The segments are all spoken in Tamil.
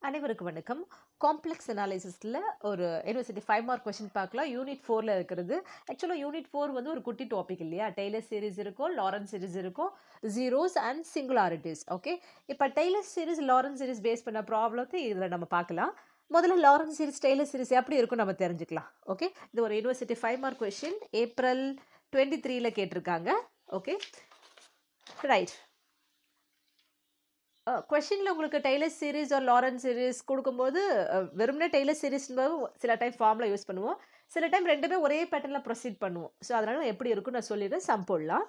அனைவருக்கும் வணக்கம். காம்ப்ளெக்ஸ் அனாலிசிஸில் ஒரு யூனிவர்சிட்டி 5 மார்க் கொஷின் பார்க்கலாம். யூனிட் 4ல் இருக்கிறது. ஆக்சுவலாக யூனிட் 4 வந்து ஒரு குட்டி டாபிக் இல்லையா? டெய்லர் சீரிஸ் இருக்கும், லாரன்ஸ் சீரிஸ் இருக்கும், ஜீரோஸ் அண்ட் சிங்குலாரிட்டிஸ். ஓகே, இப்போ Taylor series Laurent series base பண்ண ப்ராப்ளத்தை இதில் நம்ம பார்க்கலாம். முதல்ல லாரன்ஸ் சீரிஸ் டெய்லர் சீரிஸ் எப்படி இருக்கும் நம்ம தெரிஞ்சுக்கலாம். ஓகே, இது ஒரு யூனிவர்சிட்டி 5 மார்க் கொஷின் ஏப்ரல் 23ல் கேட்டிருக்காங்க. Okay, right. கொஷினில் உங்களுக்கு டெய்லர் சீரிஸ் ஒரு லாரன்ஸ் சீரிஸ் கொடுக்கும்போது வெறுமனே டெய்லர் சீரிஸ்ன்பது சில டைம் ஃபார்மில் யூஸ் பண்ணுவோம், சில டைம் ரெண்டுமே ஒரே பேட்டர்னில் ப்ரொசீட் பண்ணுவோம். ஸோ அதனால் எப்படி இருக்குன்னு நான் சொல்லிடுறேன். சம் போடலாம்.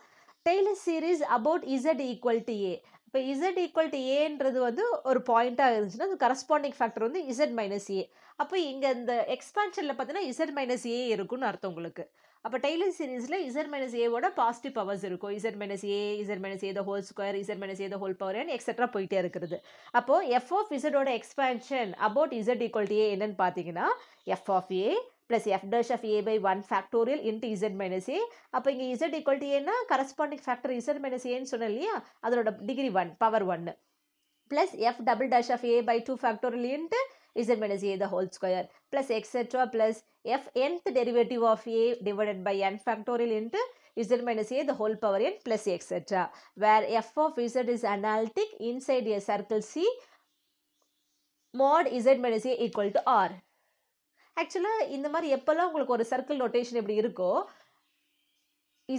Taylor series about Z equal to A. இப்போ இசட் ஈக்குவல் டு ஏன்றது வந்து ஒரு பாயிண்ட்டாக இருந்துச்சுன்னா அது கரஸ்பாண்டிங் ஃபேக்டர் வந்து இசட் மைனஸ் ஏ. அப்போ இங்கே இந்த எக்ஸ்பான்ஷனில் பார்த்தீங்கன்னா இசட் மைனஸ் ஏ இருக்குன்னு அர்த்தம் உங்களுக்கு. அப்போ டெய்லர் சீரிஸில் இசட் மைனஸ் ஏவோட பாசிட்டிவ் பவர்ஸ் இருக்கும். Z minus A the whole square, Z minus A the whole power and etcetera போயிட்டே இருக்கிறது. அப்போது எஃப் ஆஃப் இசடோட expansion about Z equal to A என்னன்னு பார்த்தீங்கன்னா F of A plus F dash of A by 1 factorial into Z minus A. அப்போ இங்கே இசட் ஈக்குவல் டு ஏன்னா கரஸ்பாண்டிங் ஃபேக்டர் இசட் மைனஸ் ஏன்னு சொன்னேன் இல்லையா, அதோட degree 1 power 1 plus f double dash of a by 2 factorial into z minus a the whole square plus etc plus f nth derivative of a divided by n factorial into z minus a the whole power n plus etc, where f of z is analytic inside a circle C mod z minus a equal to r. ஆக்சுவலாக இந்த மாதிரி எப்போல்லாம் உங்களுக்கு ஒரு சர்க்கிள் நோட்டேஷன் எப்படி இருக்கோ,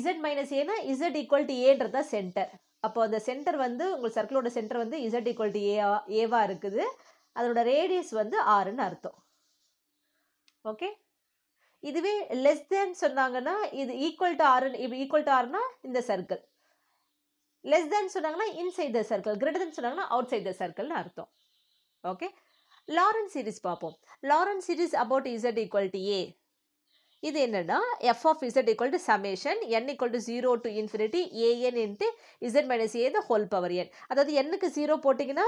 z minus a னா z equal to a தான் சென்டர். அப்போ அந்த சென்டர் வந்து உங்கள் சர்க்கிளோட சென்டர் வந்து இசட் ஈக்குவல் டு ஏவா இருக்குது, அதோட ரேடியஸ் வந்து ஆறுன்னு அர்த்தம். ஓகே, இதுவே லெஸ் தேன் சொன்னாங்கன்னா இது ஈக்குவல் டு ஆறு, இப்போ ஈக்குவல் டு ஆறுனா இந்த சர்க்கிள், லெஸ் தேன் சொன்னாங்கன்னா inside the circle, greater than சொன்னாங்கன்னா அவுட் சைட் த சர்க்கிள்னு அர்த்தம். ஓகே, லாரன்ஸ் சீரிஸ் பார்ப்போம். Laurent series about Z equal to A இது என்னன்னா f of z equal to summation n equal to 0 to infinity an into z minus a the whole power n. அதாவது nக்கு 0 போட்டிங்கன்னா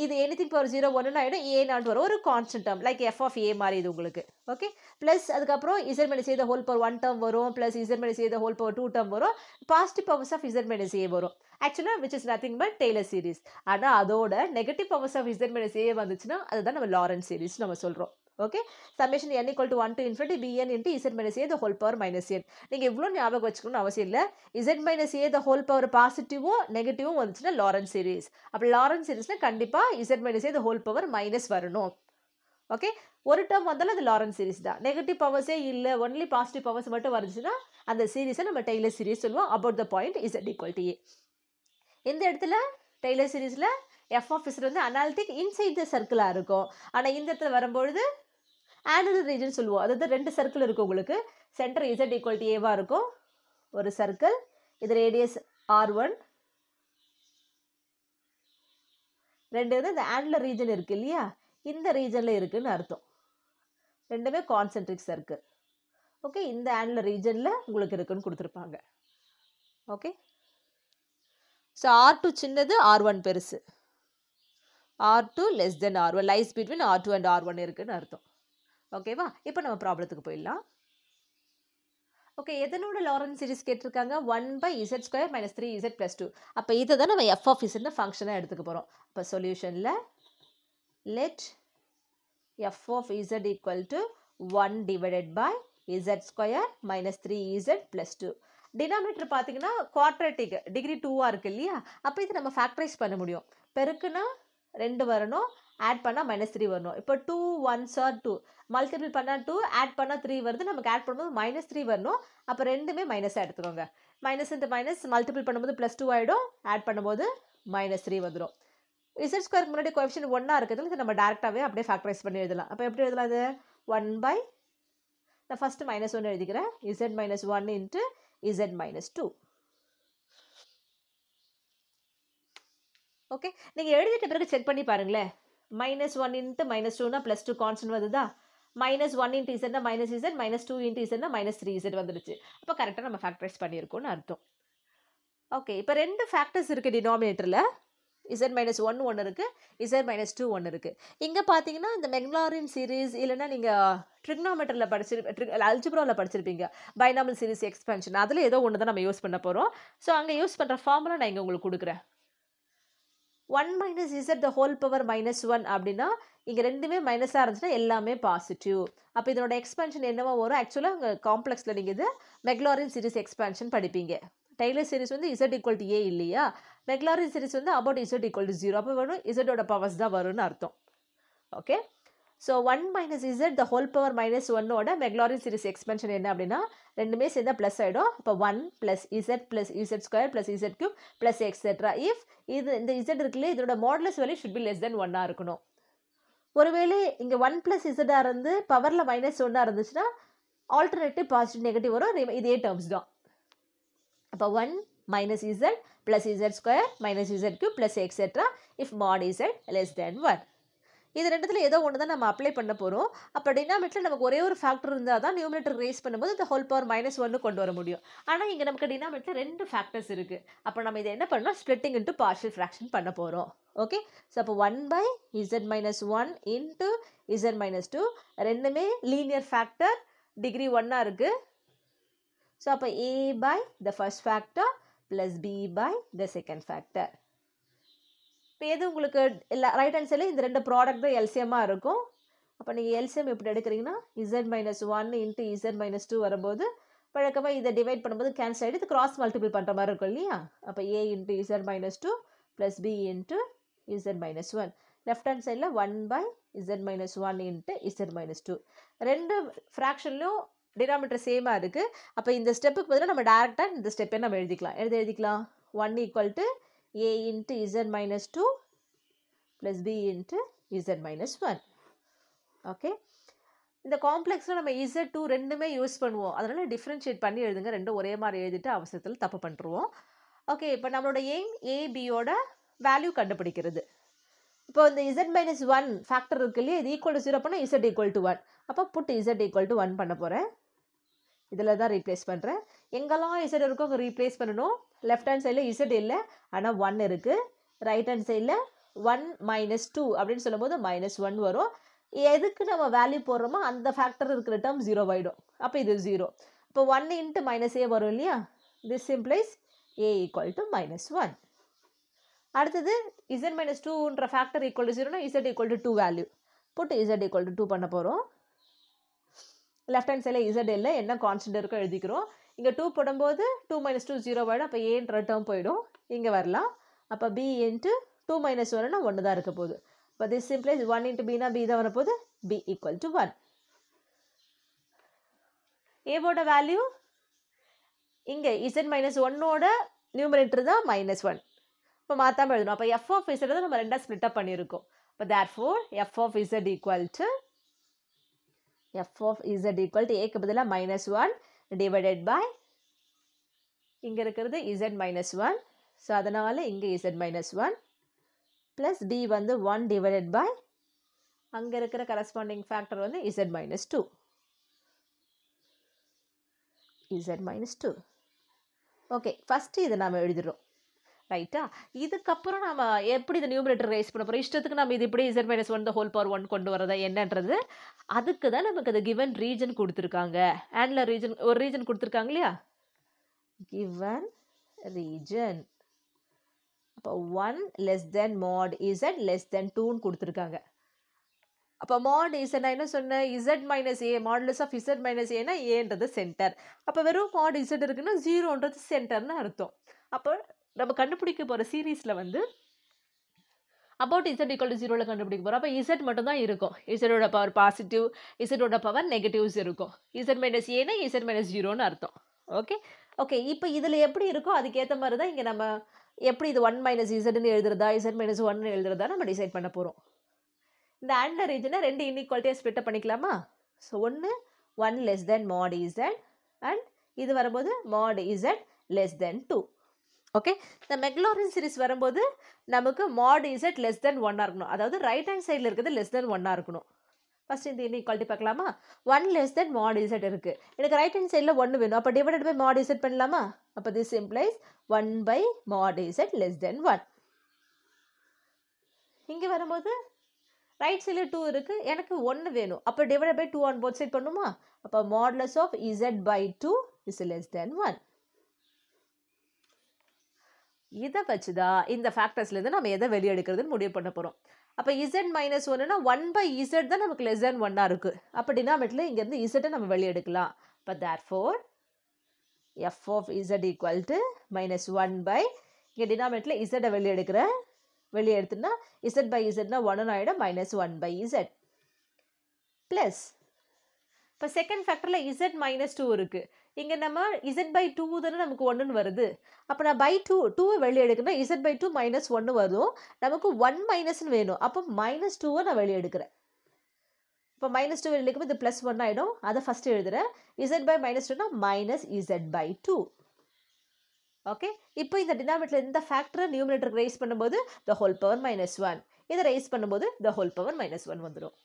இது anything power 0 1 ஆகிடும், a நாட் வரும், ஒரு constant term like f of a மாதிரி இது உங்களுக்கு. ஓகே, ப்ளஸ் அதுக்கப்புறம் z minus a the whole power 1 term வரும், plus z minus a the whole power 2 term வரும், positive powers of z minus a வரும். ஆக்சுவலாக which is nothing but Taylor series. ஆனால் அதோட negative powers of z minus a வந்துச்சுன்னா அதுதான் நம்ம லாரன்ஸ் சீரிஸ் நம்ம சொல்கிறோம். Okay, summation n equal to 1 to infinity bn into z minus a the whole power minus n. நீங்கள் இவ்வளோ ஞாபகம் வச்சுக்கணும்னு அவசியம் இல்லை. z minus a the whole power பாசிட்டிவும் நெகட்டிவும் வந்துச்சுன்னா லாரன்ஸ் சீரிஸ். அப்போ லாரன்ஸ் சீரிஸில் கண்டிப்பாக z minus a the whole power minus வரணும். ஓகே, ஒரு டேர்ம் வந்தாலும் அது லாரன்ஸ் சீரிஸ் தான். நெகட்டிவ் பவர்ஸே இல்லை, ஒன்லி பாசிட்டிவ் பவர்ஸ் மட்டும் வந்துச்சுன்னா அந்த சீரிஸை நம்ம டெய்லர் சீரிஸ் சொல்லுவோம். About the point z equal to a. இந்த இடத்துல டெய்லர் சீரிஸில் f of z வந்து அனாலிட்டிக் இன்சைட் த சர்க்கிளாக இருக்கும். ஆனால் இந்த இடத்துல வரும்பொழுது ஆனுலர் ரீஜன் சொல்லுவோம். அதாவது ரெண்டு சர்க்கிள் இருக்கும் உங்களுக்கு. Centre z equal to a இருக்கும், ஒரு சர்க்கிள், இது ரேடியஸ் r1, ரெண்டு வந்து இந்த ஆனுலர் ரீஜன் இருக்கு இல்லையா, இந்த ரீஜனில் இருக்குன்னு அர்த்தம். ரெண்டுமே கான்சென்ட்ரிக் சர்க்கிள். ஓகே, இந்த ஆனுலர் ரீஜனில் உங்களுக்கு இருக்குன்னு கொடுத்துருப்பாங்க. ஓகே, ஸோ r2 சின்னது, r1 பெருசு, r2 less than r1 lies between r2 and r1 இருக்குன்னு அர்த்தம். ஓகேவா, இப்போ நம்ம ப்ராப்ளத்துக்கு போயிடலாம். ஓகே, எதனோட லாரன்ஸ் சீரிஸ் கேட்டிருக்காங்க? 1/z square minus 3z + 2. அப்போ இதை தான் நம்ம f of z ஃபங்க்ஷனாக எடுத்துக்க போகிறோம். இப்போ சொல்யூஷனில் let f of z equal to 1 divided by z square minus 3z + 2. Denominator பார்த்தீங்கன்னா குவாட்ரேட்டிக் டிகிரி 2ஆக இருக்குது இல்லையா, அப்போ இதை நம்ம ஃபேக்டரைஸ் பண்ண முடியும். பெருக்குன்னா 2 வரணும், ஆட் பண்ணால் -3 வரணும். இப்போ 2 1s are 2, மல்டிபிள் பண்ணால் 2, ஆட் பண்ணால் 3 வருது, நமக்கு ஆட் பண்ணும்போது -3 வரணும். அப்போ ரெண்டுமே மைனஸாக எடுத்துக்கோங்க. மைனஸ் இன்ட்டு மைனஸ் மல்டிபிள் பண்ணும்போது +2 ஆகிடும், ஆட் பண்ணும்போது -3 வந்துடும். இசட் ஸ்கொயருக்கு முன்னாடி கோஎஃபிஷியன்ட் 1 இருக்கிறதுல இது நம்ம டேரெக்டாகவே அப்படியே ஃபேக்டரைஸ் பண்ணி எழுதலாம். அப்போ எப்படி எழுதலாம்? அது 1 நான் ஃபஸ்ட்டு -1 எழுதிக்கிறேன், z minus 1 into z minus 2. Okay, நீங்கள் எழுதிட்ட பிறகு செக் பண்ணி பாருங்களேன். -1 into -2னா +2 கான்ஸ்டன்ட் வருதா, -1 into z -z, -2 into z -3z வந்துடுச்சு. அப்போ கரெக்டாக நம்ம ஃபேக்டரைஸ் பண்ணியிருக்கோம்னு அர்த்தம். ஓகே, இப்போ ரெண்டு ஃபேக்டர்ஸ் இருக்குது டினாமினேட்டரில். z minus 1 ஒன்று இருக்குது, z minus 2 ஒன்று இருக்குது. இங்கே பார்த்தீங்கன்னா இந்த மெக்லாரின் சீரீஸ் இல்லைன்னா நீங்கள் ட்ரிக்னாமெட்டரில் அல்ஜிப்ராவில் படிச்சிருப்பீங்க, பைனாமல் சீரிஸ் எக்ஸ்பென்ஷன், அதில் ஏதோ ஒன்று தான் நம்ம யூஸ் பண்ண போகிறோம். ஸோ அங்கே யூஸ் பண்ணுற ஃபார்முலா நான் இங்கே உங்களுக்கு கொடுக்குறேன். 1 minus Z the whole power -1 அப்படின்னா இங்கே ரெண்டுமே மைனஸாக இருந்துச்சுன்னா எல்லாமே பாசிட்டிவ். அப்போ இதனோட எக்ஸ்பென்ஷன் என்னவோ வரும். ஆக்சுவலாக உங்கள் காம்ப்ளெக்ஸில் நீங்கள் இது மெக்லாரின் சீரிஸ் எக்ஸ்பென்ஷன் படிப்பீங்க. டெய்லர் சீரிஸ் வந்து z = a இல்லையா, மெக்லாரின் சீரிஸ் வந்து about z = 0. அப்போ வரும் இசட்டோட பவர்ஸ் தான் வரும்னு அர்த்தம். Okay, so 1 minus Z the whole power -1ஓட மெக்லாரின் சீரிஸ் எக்ஸ்பென்ஷன் என்ன அப்படின்னா ரெண்டுமே சேர்ந்தால் ப்ளஸ் ஆகிடும். அப்போ 1 + z + z² + z³ + etcetera. If இது இந்த z இருக்குல்ல இதோட modulus value should be less than 1 இருக்கணும். ஒருவேளை இங்கே 1 + z இருந்து பவரில் -1 இருந்துச்சுன்னா ஆல்டர்னேட்டிவ் பாசிட்டிவ் நெகட்டிவ் வரும். இதே டேர்ம்ஸ் தான். அப்போ 1 minus z + z² - z³ + etcetera if mod z less than 1. இது ரெண்டுத்தில் ஏதோ ஒன்று தான் நம்ம அப்ளை பண்ண போகிறோம். அப்போ டினாமினேட்டரில் நமக்கு ஒரே ஒரு ஃபேக்டர் இருந்தால் தான் நியூமினேட்டர் ரேஸ் பண்ணும்போது இந்த ஹோல் பவர் -1 கொண்டு வர முடியும். ஆனால் இங்கே நமக்கு டினாமினேட்டரில் 2 ஃபேக்டர்ஸ் இருக்குது. அப்போ நம்ம இதை என்ன பண்ணலாம், ஸ்ப்ளிட்டிங் இன்ட்டு பார்ஷியல் ஃப்ராக்ஷன் பண்ண போகிறோம். ஓகே, ஸோ அப்போ 1/z - 1 இன்ட்டு z - 2 ரெண்டுமே லீனியர் ஃபேக்டர் டிகிரி 1 இருக்குது. ஸோ அப்போ a/the first factor + b/the second factor. இப்போ எது உங்களுக்கு இல்லை ரைட் ஹேண்ட் சைடில் இந்த ரெண்டு ப்ராடக்ட் தான் எல்சிஎம்மாக இருக்கும். அப்போ நீங்கள் எல்சிஎம் எப்படி எடுக்கிறீங்கன்னா z - 1 இன்ட்டு z - 2 வரும்போது வழக்கமாக இதை டிவைட் பண்ணும்போது கேன்சல் ஆகிட்டு இது கிராஸ் மல்டிபிள் பண்ணுற மாதிரி இருக்கும் இல்லையா. அப்போ a into z - 2 + b into z - 1. Left hand சைடில் 1/z - 1 இன்ட்டு z - 2. ரெண்டு ஃப்ராக்ஷன்லையும் டினாமினேட்டர் சேமாக இருக்குது. அப்போ இந்த ஸ்டெப்புக்கு பதிலாக நம்ம டேரெக்டாக இந்த ஸ்டெப்பை நம்ம எழுதிக்கலாம். 1 = a into z - 2 + b into z - 1. Okay, இந்த காம்ப்ளெக்ஸில் நம்ம z2 ரெண்டுமே யூஸ் பண்ணுவோம். அதனால் டிஃப்ரென்ஷியேட் பண்ணி எழுதுங்க. ரெண்டும் ஒரே மாதிரி எழுதிட்டு அவசரத்தில் தப்பு பண்ணுறோம். ஓகே, இப்போ நம்மளோட எய்ம் ஏபியோட வேல்யூ கண்டுபிடிக்கிறது. இப்போ இந்த z - 1 ஃபேக்டர் இருக்கு இல்லையா, இது ஈக்குவல் டு 0 பண்ணால் z = 1. அப்போ புட் z = 1 பண்ண போகிறேன். இதில் தான் ரீப்ளேஸ் பண்ணுறேன். எங்கெல்லாம் z இருக்கோ அங்கே ரீப்ளேஸ் பண்ணணும். லெஃப்ட் ஹேண்ட் சைடில் z இல்லை, ஆனால் 1 இருக்குது. ரைட் ஹேண்ட் சைடில் 1 - 2 அப்படின்னு சொல்லும்போது -1 வரும். எதுக்கு நம்ம வேல்யூ போடுறோமோ அந்த ஃபேக்டர் இருக்கிற டேர்ம் 0 ஆகிடும். அப்போ இது 0. இப்போ 1 × -a வரும் இல்லையா, திஸ் சிம்ப்ளைஸ் a = -1. அடுத்தது z - 2ன்ற ஃபேக்டர் ஈக்குவல் டு 0னா z = 2 வேல்யூ. புட் z = 2 பண்ண போகிறோம். லெஃப்ட் ஹேண்ட் சைடில் z இல்லை, என்ன கான்ஸ்டன்ட் இருக்கோ எழுதிக்கிறோம். இங்கே 2 போடும்போது 2 - 2 0 ஆகிடும். அப்போ ஏன்ற டேர்ம் போயிடும், இங்கே வரலாம். அப்போ b இன்ட்டு 2 - 1னா 1 தான் இருக்க போகுது. இப்போ திஸ் சிம்ப்ளைஸ் 1 × bனா b தான் வரப்போகுது. b = 1. ஏவோட வேல்யூ இங்கே z - 1ஓட நியூமரேட்டர் தான் -1. இப்போ மாற்றாமல் எழுதணும். அப்போ f of z தான் நம்ம ரெண்டாக ஸ்ப்ளிட் அப் பண்ணியிருக்கோம். இப்போ therefore f of z = a பதிலாக -1 டிவைடட் பை இங்கே இருக்கிறது z - 1. ஸோ அதனால் இங்கே z - 1 ப்ளஸ் b வந்து 1 டிவைடட் பை அங்கே இருக்கிற கரஸ்பாண்டிங் ஃபேக்டர் வந்து z - 2. ஓகே, ஃபஸ்ட்டு இதை நாம் எழுதிடுறோம். ரைட்டா, இதுக்கப்புறம் நம்ம எப்படி இந்த நியூமரேட்டர் ரேஸ் பண்ண போகிறோம். இஷ்டத்துக்கு நம்ம இது இப்படி z - 1 the whole power 1 கொண்டு வரதா என்னன்றது அதுக்கு தான் நமக்கு அது கிவன் ரீஜன் கொடுத்துருக்காங்க. ஆன்குலர் ரீஜன் ஒரு ரீஜன் கொடுத்துருக்காங்க இல்லையா, கிவன் ரீஜன். அப்போ 1 less than mod z less than 2ன்னு கொடுத்துருக்காங்க. அப்போ mod z நான் என்ன சொன்னேன், z - a modulus of z - a னா ஏன்றது சென்டர். அப்போ வெறும் mod z இருக்குன்னா 0ன்றது சென்டர்னு அர்த்தம். அப்போ நம்ம கண்டுபிடிக்க போகிற சீரீஸில் வந்து about z = 0ல் கண்டுபிடிக்க போகிறோம். அப்போ z மட்டும் தான் இருக்கும். z-ஓட பவர் பாசிட்டிவ், z-ஓட பவர் நெகட்டிவ்ஸ் இருக்கும். z - a னா z - 0ன்னு அர்த்தம். ஓகே, இப்போ இதில் எப்படி இருக்கோ அதுக்கேற்ற மாதிரி தான் இங்கே நம்ம எப்படி இது 1 - zன்னு எழுதுறதா z - 1ன்னு எழுதுறதா நம்ம டிசைட் பண்ண போகிறோம். இந்த ஆன்குலர் ரீஜனை ரெண்டு இன்இக்வாலிட்டியாக ஸ்ப்ளிட் அப் பண்ணிக்கலாமா. So 1 less than mod z and இது வரும்போது mod z less than 2. Okay, இந்த மெக்லாரின் சீரிஸ் வரும்போது நமக்கு mod z less than 1 இருக்கணும். அதாவது ரைட் ஹேண்ட் சைடில் இருக்கிறது less than 1 இருக்கணும். ஃபஸ்ட் இந்த இன்இக்வாலிட்டி பார்க்கலாமா. 1 less than mod z இருக்குது, எனக்கு ரைட் ஹேண்ட் சைடில் 1 வேணும். அப்போ டிவைடட் பை mod z பண்ணலாமா. அப்போ this implies 1/mod z less than 1. இங்கே வரும்போது ரைட் சைடில் 2 இருக்குது, எனக்கு 1 வேணும். அப்போ divided by 2 on both side பண்ணுமா. அப்போ modulus of z/2 is less than 1. இதை வச்சு தான் இந்த ஃபேக்டர்ஸ்லேருந்து நம்ம எதை வெளியே எடுக்கிறதுன்னு முடிவு பண்ண போகிறோம். அப்போ இசட் மைனஸ் ஒன்றுனா 1/z தான் நமக்கு லெஸ் தேன் 1 இருக்குது. அப்போ டினாமினேட்டரில் இங்கேருந்து இசட்டை நம்ம வெளியே எடுக்கலாம். இப்போ therefore f of z equal to minus 1 இங்கே டினாமினேட்டரில் இசட்டை வெளியே எடுக்கிறேன். வெளியே எடுத்துனா z/zனா 1 ஆகிடும், மைனஸ் 1/z ப்ளஸ் இப்போ செகண்ட் ஃபேக்டரில் z மைனஸ் 2 இருக்குது. இங்கே நம்ம z/2 தானே நமக்கு 1ன்னு வருது. அப்போ நான் பை 2 வெளியே எடுக்கிறேன்னா z/2 மைனஸ் 1 வரும். நமக்கு 1 மைனஸ்ன்னு வேணும். அப்போ மைனஸ் 2 நான் வெளியே எடுக்கிறேன். இப்போ மைனஸ் 2 வெளியே எடுக்கும்போது இது ப்ளஸ் 1 ஆகிடும். அதை ஃபஸ்ட்டு எழுதுகிறேன். z/-2னா மைனஸ் z/2. ஓகே, இப்போ இந்த டினாமினேட்டர் இந்த ஃபேக்டரை நியூமினேட்டருக்கு ரைஸ் பண்ணும்போது த ஹோல் பவர் மைனஸ் 1, இதை ரைஸ் பண்ணும்போது த ஹோல் பவர் மைனஸ் 1 வந்துடும்.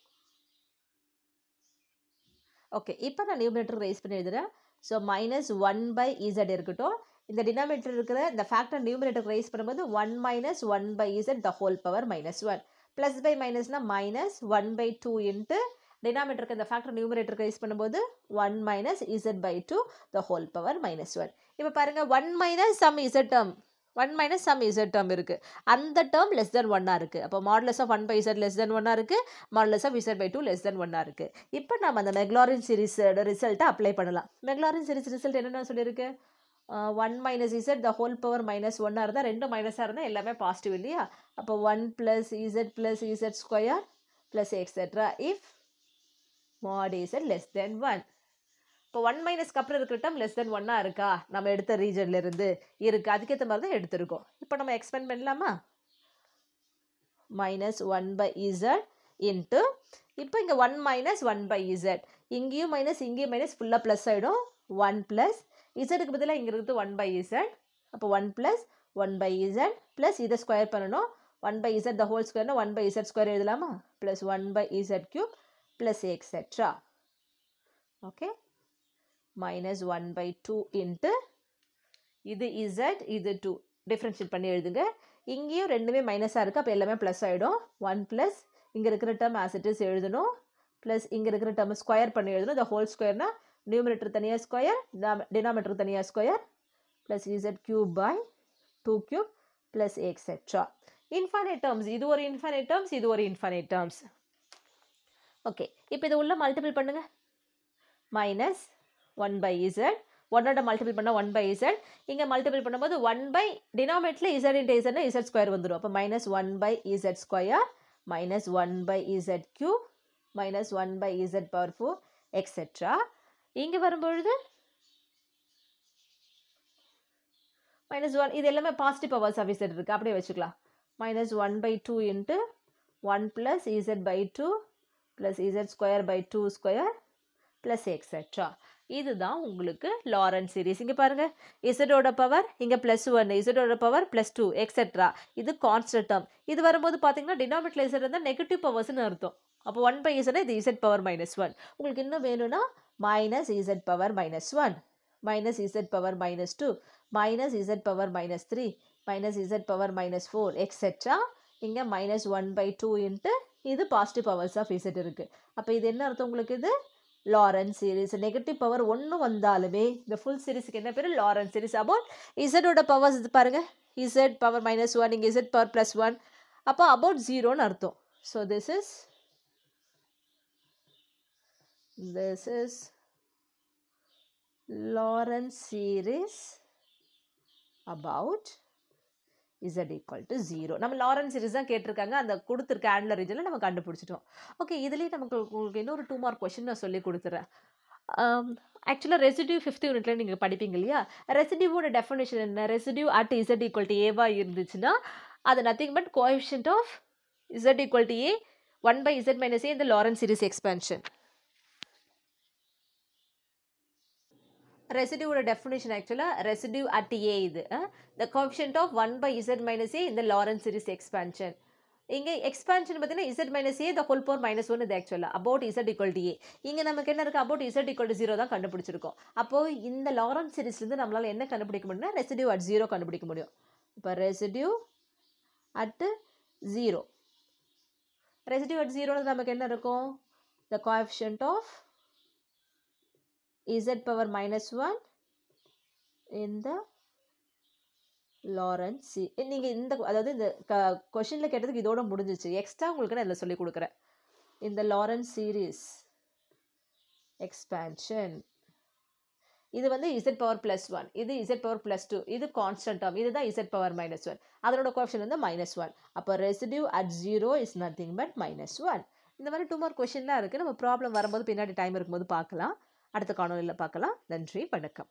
ஓகே, இப்போ நான் நியூமினேட்டர் ரைஸ் பண்ணி எழுதுகிறேன். ஸோ மைனஸ் 1/z இருக்கட்டும். இந்த டினாமினேட்டர் இருக்கிற இந்த ஃபேக்டர் நியூமினேட்டர் ரைஸ் பண்ணும்போது 1 minus 1/z the whole power minus 1. Plus by மைனஸ்னா மைனஸ் 1/2 இன்ட்டு டினாமினேட்டருக்கு இந்த ஃபேக்டர் நியூமினேட்டர் ரைஸ் பண்ணும்போது 1 minus z/2 the whole power minus 1. இப்போ பாருங்கள் 1 minus sum z term 1 minus sum z term இருக்குது. அந்த டேர்ம் லெஸ் தென் 1 இருக்குது. அப்போ modulus of 1/z less than 1 இருக்குது, modulus of z/2 less than 1 இருக்குது. இப்போ நம்ம அந்த மெக்லாரின் சீரிஸோட ரிசல்ட்டை அப்ளை பண்ணலாம். மெக்லாரின் சீரிஸ் ரிசல்ட் என்னென்ன சொல்லியிருக்கு? 1 மைனஸ் z த ஹோல் பவர் மைனஸ் 1 இருந்தால், ரெண்டு மைனஸாக இருந்தால் எல்லாமே பாசிட்டிவ் இல்லையா? அப்போ 1 plus z square plus etcetera if mod z less than 1. இப்போ 1 மைனஸ்க்கு அப்புறம் இருக்கிற டேர்ம் லெஸ் தென் 1 இருக்கா? நம்ம எடுத்த ரீஜன்லேருந்து இருக்குது, அதுக்கேற்ற மாதிரி தான் எடுத்திருக்கோம். இப்போ நம்ம எக்ஸ்பெண்ட் பண்ணலாமா? மைனஸ் 1/z இன்ட்டு இப்போ இங்கே 1 மைனஸ் 1/z, இங்கேயும் மைனஸ் இங்கேயும் மைனஸ் ஃபுல்லாக ப்ளஸ் ஆகிடும். 1 ப்ளஸ் இசட்டுக்கு பதிலாக இங்கே இருக்குது 1/z. அப்போ 1 ப்ளஸ் 1/z ப்ளஸ் இதை ஸ்கொயர் பண்ணணும். 1/z த ஹோல் ஸ்கொயர்னா 1/z ஸ்கொயர் எழுதலாமா? Plus 1/z³ plus etcetera. Okay, minus 1/2 into இது z இது 2 டிஃப்ரென்ஷியேட் பண்ணி எழுதுங்க. இங்கேயும் ரெண்டுமே மைனஸாக இருக்குது, அப்போ எல்லாமே ப்ளஸ் ஆகிடும். 1 ப்ளஸ் இங்கே இருக்கிற டேர்ம் ஆஸ் இட் இஸ் எழுதணும், ப்ளஸ் இங்கே இருக்கிற டேர்ம் ஸ்கொயர் பண்ணி எழுதணும். த ஹோல் ஸ்கொயர்னா நியூமினேட்டர் தனியாக ஸ்கொயர், டினாமினேட்டர் தனியாக square, plus z³ plus etcetera. Infinite terms, இது ஒரு இன்ஃபைனைட் டேர்ம்ஸ், இது ஒரு இன்ஃபைனைட் டேர்ம்ஸ். ஓகே, இப்போ இதை உள்ள மல்டிபிள் பண்ணுங்க. மைனஸ் 1/z, 1ஓட மல்டிபிள் பண்ணால் 1/z, இங்கே மல்டிபிள் பண்ணும்போது 1 டினாமினேட்டரில் z இன்ட்டு zனா z ஸ்கொயர் வந்துடும். அப்போ minus 1/z square minus 1/z³ minus 1/z⁴ etcetera. இங்கே வரும்பொழுது மைனஸ் 1, இது எல்லாமே பாசிட்டிவ் பவர்ஸ் ஆஃப் z இருக்குது, அப்படியே வச்சுக்கலாம். Minus 1/2 into 1 plus z/2 plus z²/2 square plus etcetera. இதுதான் உங்களுக்கு லாரன்ஸ் சீரிஸ். இங்கே பாருங்கள், இசடோட பவர் இங்கே ப்ளஸ் 1, இசடோட பவர் ப்ளஸ் 2 எக்ஸெட்ரா. இது கான்ஸ்டன்ட் டேர்ம். இது வரும்போது பார்த்தீங்கன்னா டினாமினேட்டர் இசட் இருந்தால் நெகட்டிவ் பவர்ஸ்னு அர்த்தம். அப்போ 1/z இது z பவர் மைனஸ் 1. உங்களுக்கு இன்னும் வேணும்னா minus z power minus 1, minus z power minus 2, minus z power minus 3, minus z power minus 4 etcetera. இங்கே மைனஸ் 1/2 இன்ட்டு இது பாசிட்டிவ் பவர்ஸ் ஆஃப் z இருக்குது. அப்போ இது என்ன அர்த்தம் உங்களுக்கு? இது லாரன்ஸ் சீரிஸ். நெகட்டிவ் பவர் ஒன்று வந்தாலுமே இந்த ஃபுல் சீரிஸுக்கு என்ன பேர்? Lawrence series. அபவுட் இசடோட பவர்ஸ் இது பாருங்கள், z பவர் மைனஸ் 1, இங்கே z பவர் ப்ளஸ் 1, அப்போ அபவுட் 0ன்னு அர்த்தம். So this is Lawrence series about z equal to 0. நம்ம லாரன்ஸ் சீரிஸ் தான் கேட்டிருக்காங்க, அந்த கொடுத்துருக்க ஆங்குலர் ரீஜனில் நம்ம கண்டுபிடிச்சிட்டோம். ஓகே, இதுலேயே நமக்கு உங்களுக்கு இன்னொரு 2 மார்க் கொஷின் நான் சொல்லி கொடுத்துறேன். ஆக்சுவலாக ரெசிடியூ 5th யூனிட்ல நீங்கள் படிப்பீங்க இல்லையா? ரெசிடியூவோட டெஃபினேஷன் என்ன? Residue at z equal to a இருந்துச்சுன்னா அது nothing but coefficient of z equal to a 1/z minus a இந்த லாரன்ஸ் சீரிஸ் எக்ஸ்பென்ஷன். ரெசிடியூவோட டெஃபினேஷன் ஆக்சுவலாக ரெசிடியூ அட் ஏ இது the coefficient of 1/z minus a இந்த லாரன்ஸ் சீரிஸ் எக்ஸ்பென்ஷன். இங்கே எக்ஸ்பென்ஷன் பார்த்தீங்கன்னா z minus a the whole power minus 1 இது ஆக்சுவலாக about z equal to a. இங்கே நமக்கு என்ன இருக்குது? அபவுட் z equal to 0 தான் கண்டுபிடிச்சிருக்கோம். அப்போது இந்த லாரன்ஸ் சீரிஸ்லேருந்து நம்மளால் என்ன கண்டுபிடிக்க முடியும்னா ரெசிடியூ அட் 0 கண்டுபிடிக்க முடியும். இப்போ ரெசிடியூ அட் 0, ரெசிடியூ அட் 0 நமக்கு என்ன இருக்கும்? The coefficient of z power minus 1 in the Laurent நீங்கள் இந்த அதாவது இந்த கொஷினில் கேட்டதுக்கு இதோட முடிஞ்சிச்சு. எக்ஸ்ட்ரா உங்களுக்கு நான் இதில் சொல்லி கொடுக்குறேன். இந்த லாரன்ஸ் சீரீஸ் எக்ஸ்பேன்ஷன் இது வந்து z பவர் ப்ளஸ் 1, இது z பவர் ப்ளஸ் 2, இது கான்ஸ்டன்ட் டேர்ம், இதுதான் z பவர் மைனஸ் 1, அதனோட கோஎஃபிஷியன்ட் வந்து -1. அப்போ residue at 0 is nothing but -1. இந்த மாதிரி 2 more கொஷின்லாம் இருக்குது. நம்ம ப்ராப்ளம் வரும்போது பின்னாடி டைம் இருக்கும்போது பார்க்கலாம். அடுத்த காணொலியில் பார்க்கலாம். நன்றி, வணக்கம்.